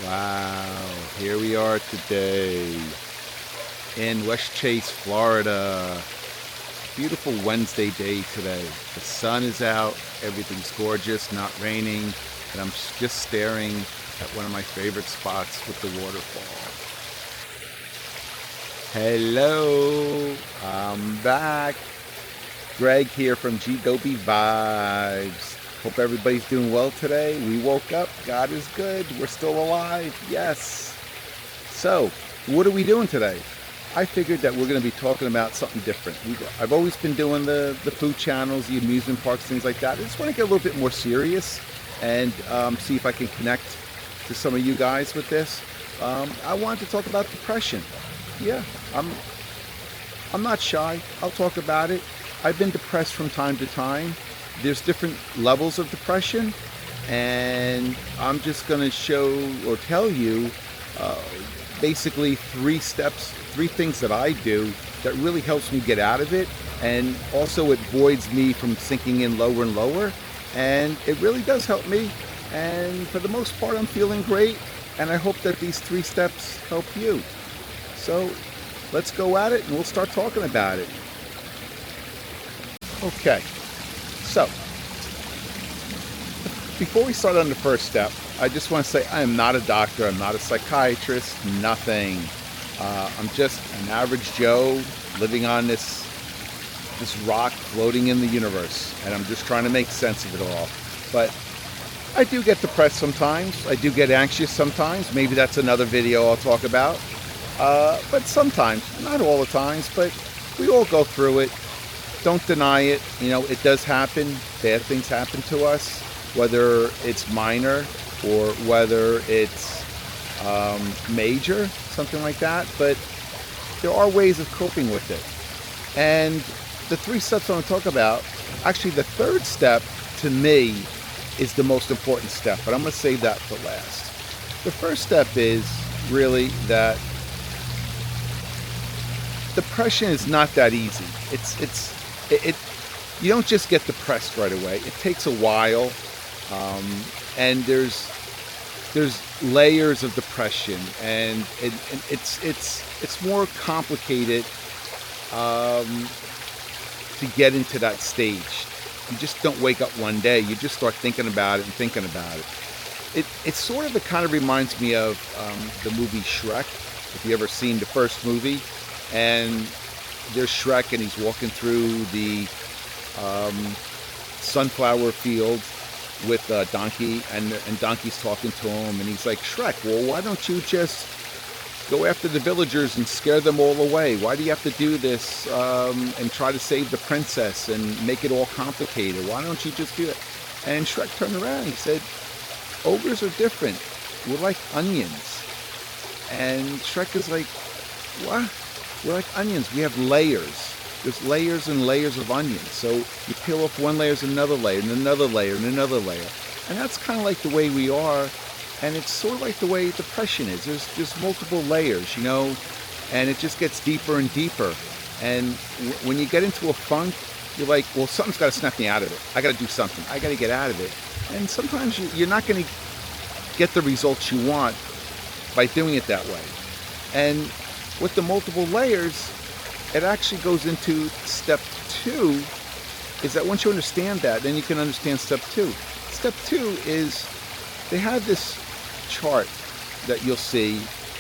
Wow, here we are today in West Chase, Florida. Beautiful Wednesday day today. The sun is out, everything's gorgeous, not raining, and I'm just staring at one of my favorite spots with the waterfall. Hello, I'm back. Greg here from G-Doby Vibes. Hope everybody's doing well today. We woke up. God is good. We're still alive. Yes. So, what are we doing today? I figured that we're going to be talking about something different. I've always been doing the food channels, the amusement parks, things like that. I just want to get a little bit more serious and see if I can connect to some of you guys with this. I wanted to talk about depression. Yeah, I'm not shy. I'll talk about it. I've been depressed from time to time. There's different levels of depression, and I'm just going to show or tell you basically 3 steps, 3 things that I do that really helps me get out of it, and also it voids me from sinking in lower and lower, and it really does help me. And for the most part, I'm feeling great, and I hope that these 3 steps help you. So let's go at it, and we'll start talking about it. Okay, so before we start on the first step, I just want to say I am not a doctor, I'm not a psychiatrist, nothing. I'm just an average Joe living on this rock floating in the universe, and I'm just trying to make sense of it all. But I do get depressed sometimes, I do get anxious sometimes, maybe that's another video I'll talk about. But sometimes, not all the times, but we all go through it. Don't deny it. You know, it does happen. Bad things happen to us, whether it's minor or whether it's major, something like that. But there are ways of coping with it. And the 3 steps I want to talk about, actually the 3rd step to me is the most important step, but I'm going to save that for last. The first step is really that depression is not that easy. You don't just get depressed right away. It takes a while, and there's layers of depression, and it's more complicated to get into that stage. You just don't wake up one day. You just start thinking about it and thinking about it. It sort of, it kind of reminds me of the movie Shrek. If you ever seen the first movie, and there's Shrek, and he's walking through the sunflower field with Donkey, and Donkey's talking to him, and he's like, Shrek, well, why don't you just go after the villagers and scare them all away? Why do you have to do this and try to save the princess and make it all complicated? Why don't you just do it? And Shrek turned around and he said, ogres are different. We're like onions. And Shrek is like, what? We're like onions. We have layers. There's layers and layers of onions. So you peel off one layer, and another layer, and another layer, and another layer. And that's kind of like the way we are. And it's sort of like the way depression is. There's multiple layers, you know, and it just gets deeper and deeper. And when you get into a funk, you're like, well, something's got to snap me out of it. I got to do something. I got to get out of it. And sometimes you're not going to get the results you want by doing it that way. And with the multiple layers, it actually goes into step 2, is that once you understand that, then you can understand step 2. Step 2 is they have this chart that you'll see,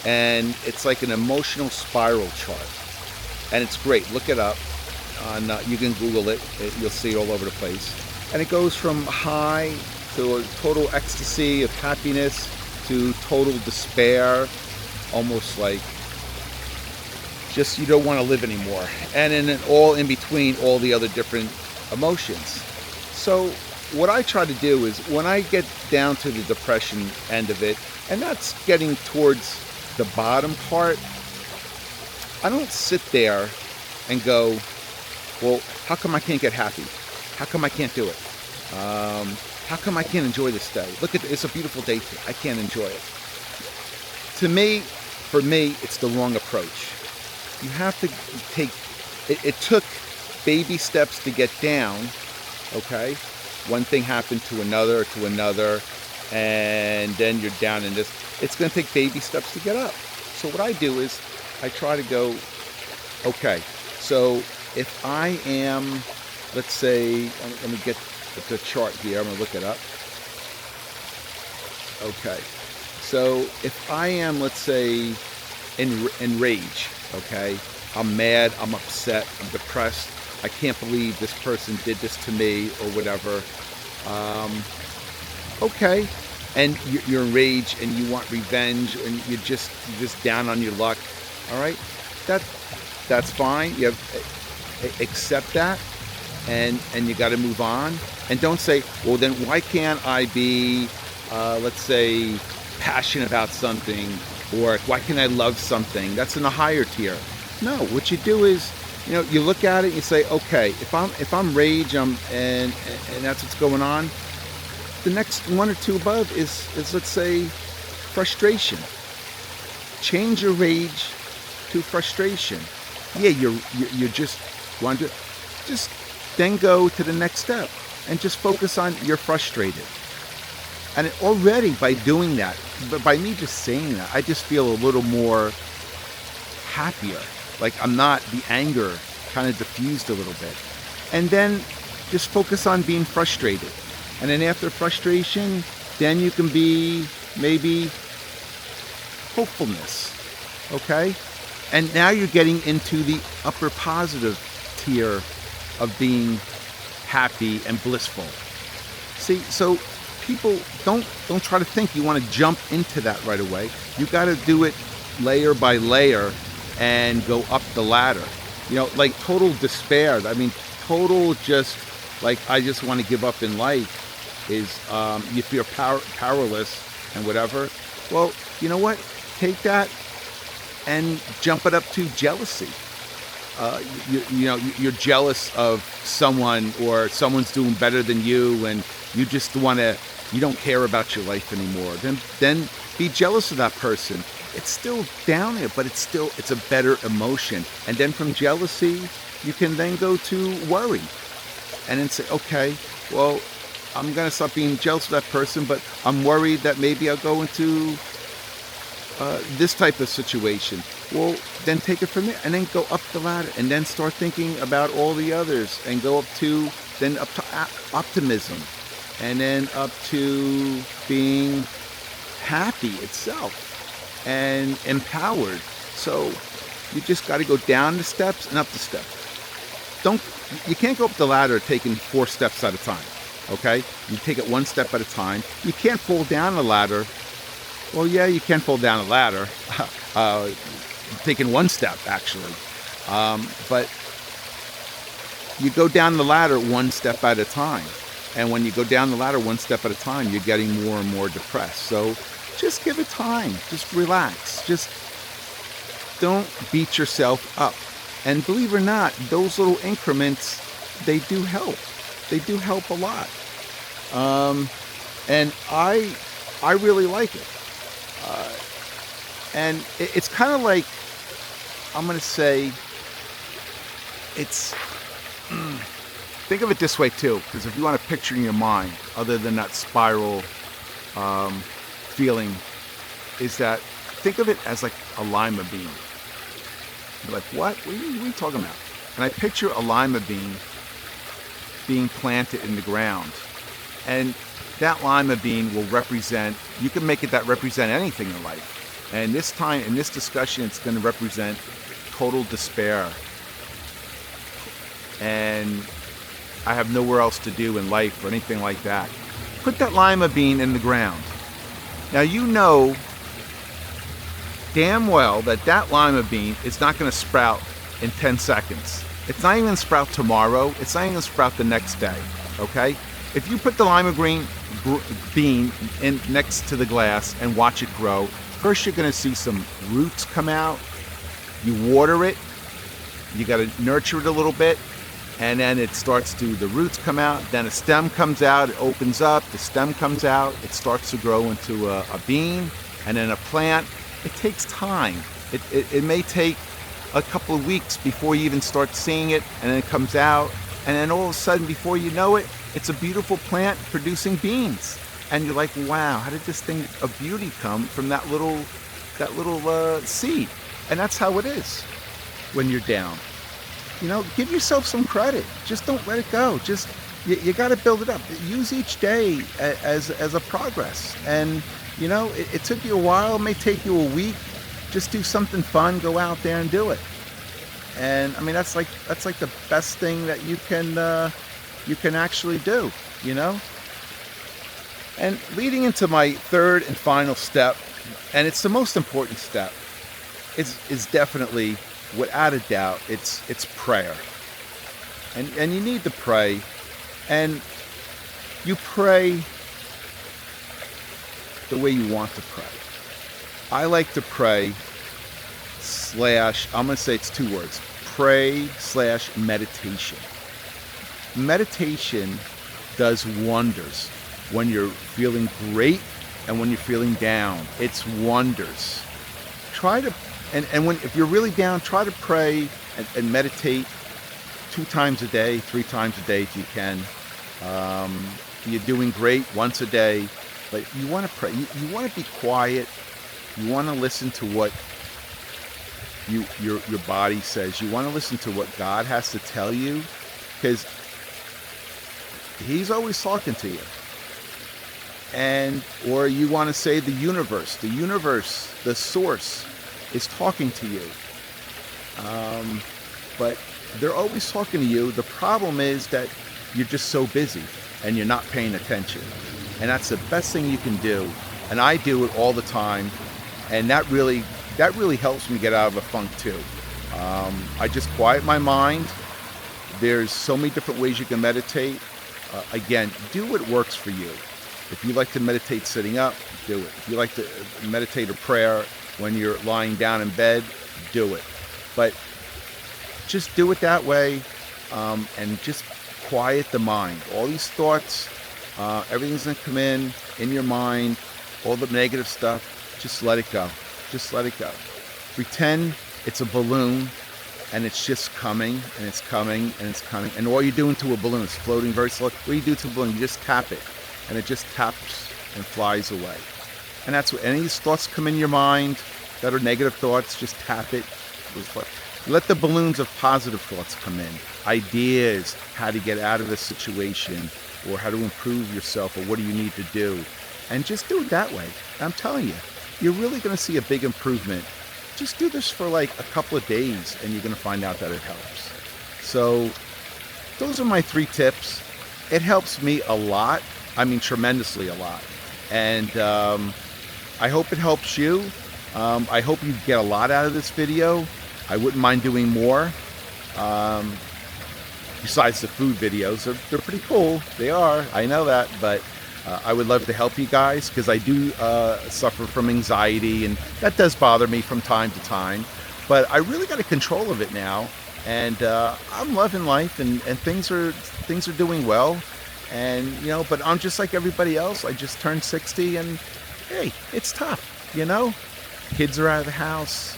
and it's like an emotional spiral chart. And it's great. Look it up. You can Google it. You'll see it all over the place. And it goes from high to a total ecstasy of happiness to total despair, almost like just you don't want to live anymore, and then all in between, all the other different emotions. So what I try to do is when I get down to the depression end of it, and that's getting towards the bottom part, I don't sit there and go, well, how come I can't get happy? How come I can't do it? How come I can't enjoy this day? Look at it's a beautiful day today. I can't enjoy it. For me, it's the wrong approach. You have to take, it took baby steps to get down, okay? One thing happened to another, and then you're down in this. It's going to take baby steps to get up. So what I do is I try to go, okay, so if I am, let's say, let me get the chart here. I'm going to look it up. Okay. So if I am, let's say, in rage, okay, I'm mad, I'm upset, I'm depressed, I can't believe this person did this to me or whatever. Okay, and you're in rage and you want revenge and you're just down on your luck. All right, that's fine. You have accept that, and you got to move on. And don't say, well, then why can't I be, let's say, passionate about something, or why can't I love something? That's in a higher tier. No, what you do is, you look at it and you say, okay, if I'm rage, and that's what's going on. The next one or two above is let's say frustration. Change your rage to frustration. Yeah, you just want to just then go to the next step and just focus on you're frustrated. And already by doing that, but by me just saying that, I just feel a little more happier. Like I'm not, the anger kind of diffused a little bit. And then just focus on being frustrated. And then after frustration, then you can be maybe hopefulness. Okay? And now you're getting into the upper positive tier of being happy and blissful. See, so people don't try to think you want to jump into that right away. You got to do it layer by layer and go up the ladder. Like total despair. I mean, total just like I just want to give up in life is you feel powerless and whatever. Well, you know what? Take that and jump it up to jealousy. You're jealous of someone, or someone's doing better than you, and you just you don't care about your life anymore. Then be jealous of that person. It's still down there, but it's a better emotion. And then from jealousy, you can then go to worry, and then say, okay, well, I'm gonna stop being jealous of that person, but I'm worried that maybe I'll go into this type of situation. Well, then take it from there and then go up the ladder and then start thinking about all the others and go up to optimism, and then up to being happy itself and empowered. So you just got to go down the steps and up the steps. You can't go up the ladder taking 4 steps at a time. Okay? You take it one step at a time. You can't fall down the ladder. Well, yeah, you can fall down a ladder, taking one step, actually. But you go down the ladder one step at a time. And when you go down the ladder one step at a time, you're getting more and more depressed. So just give it time. Just relax. Just don't beat yourself up. And believe it or not, those little increments, they do help. They do help a lot. And I really like it. And it's kind of like, I'm going to say, it's, think of it this way too, because if you want to picture in your mind, other than that spiral feeling, is that, think of it as like a lima bean. You're like, what? What are you talking about? And I picture a lima bean being planted in the ground. And that lima bean will represent, you can make it that represent anything in life. And this time, in this discussion, it's going to represent total despair. And I have nowhere else to do in life or anything like that. Put that lima bean in the ground. Now you know damn well that lima bean is not going to sprout in 10 seconds. It's not even going to sprout tomorrow. It's not even going to sprout the next day. Okay? If you put the lima bean in next to the glass and watch it grow, first you're going to see some roots come out. You water it. You got to nurture it a little bit. And then it starts to, the roots come out. Then a stem comes out. It opens up. The stem comes out. It starts to grow into a bean and then a plant. It takes time. It may take a couple of weeks before you even start seeing it, and then it comes out, and then all of a sudden, before you know it, it's a beautiful plant producing beans. and you're like, wow, how did this thing of beauty come from that little seed? And that's how it is when you're down. Give yourself some credit. Just don't let it go. Just you got to build it up. Use each day as a progress. And it took you a while. It may take you a week. Just do something fun. Go out there and do it. And I mean, that's like the best thing that you can actually do. And leading into my third and final step, and it's the most important step, is definitely, without a doubt, it's prayer. And you need to pray, and you pray the way you want to pray. I like to pray / I'm going to say it's 2 words, pray / meditation. Meditation does wonders when you're feeling great and when you're feeling down. It's wonders. Try to, if you're really down, try to pray and meditate 2 times a day, 3 times a day if you can. You're doing great once a day, but you want to pray. You want to be quiet. You want to listen to what your body says. You want to listen to what God has to tell you, because He's always talking to you. Or you want to say the universe, the source is talking to you. But they're always talking to you. The problem is that you're just so busy and you're not paying attention. And that's the best thing you can do. And I do it all the time. And that really helps me get out of a funk too. I just quiet my mind. There's so many different ways you can meditate. Again, do what works for you. If you like to meditate sitting up, do it. If you like to meditate a prayer when you're lying down in bed, do it. But just do it that way, and just quiet the mind. All these thoughts, everything's going to come in your mind, all the negative stuff, just let it go. Just let it go. Pretend it's a balloon, and it's just coming, and it's coming, and it's coming. And all you're doing to a balloon is floating very slow. What do you do to a balloon? You just tap it, and it just taps and flies away. And that's what any of these thoughts come in your mind that are negative thoughts, just tap it. Let the balloons of positive thoughts come in. Ideas, how to get out of the situation, or how to improve yourself, or what do you need to do. And just do it that way. I'm telling you, you're really going to see a big improvement. Just do this for like a couple of days, and you're going to find out that it helps. So those are my 3 tips. It helps me a lot. I mean, tremendously a lot. And I hope it helps you. I hope you get a lot out of this video. I wouldn't mind doing more. Besides the food videos, they're pretty cool. They are, I know that, but I would love to help you guys, because I do suffer from anxiety, and that does bother me from time to time. But I really got a control of it now, and I'm loving life, and things are doing well. And but I'm just like everybody else. I just turned 60, and hey, it's tough. Kids are out of the house.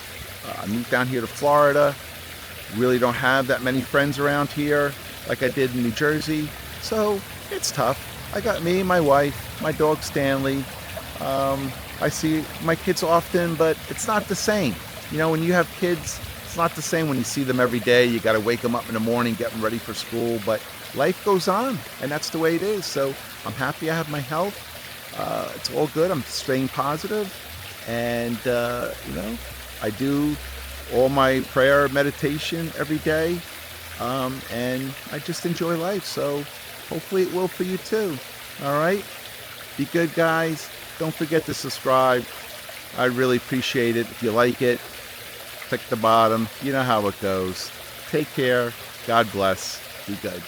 I moved down here to Florida. Really don't have that many friends around here like I did in New Jersey. So it's tough. I got me, my wife, my dog Stanley. I see my kids often, but it's not the same. When you have kids, it's not the same when you see them every day. You got to wake them up in the morning, get them ready for school. But life goes on, and that's the way it is. So I'm happy I have my health. It's all good. I'm staying positive. And, I do all my prayer meditation every day. And I just enjoy life. So hopefully it will for you too. All right. Be good, guys. Don't forget to subscribe. I really appreciate it. If you like it, click the bottom. You know how it goes. Take care. God bless. Be good.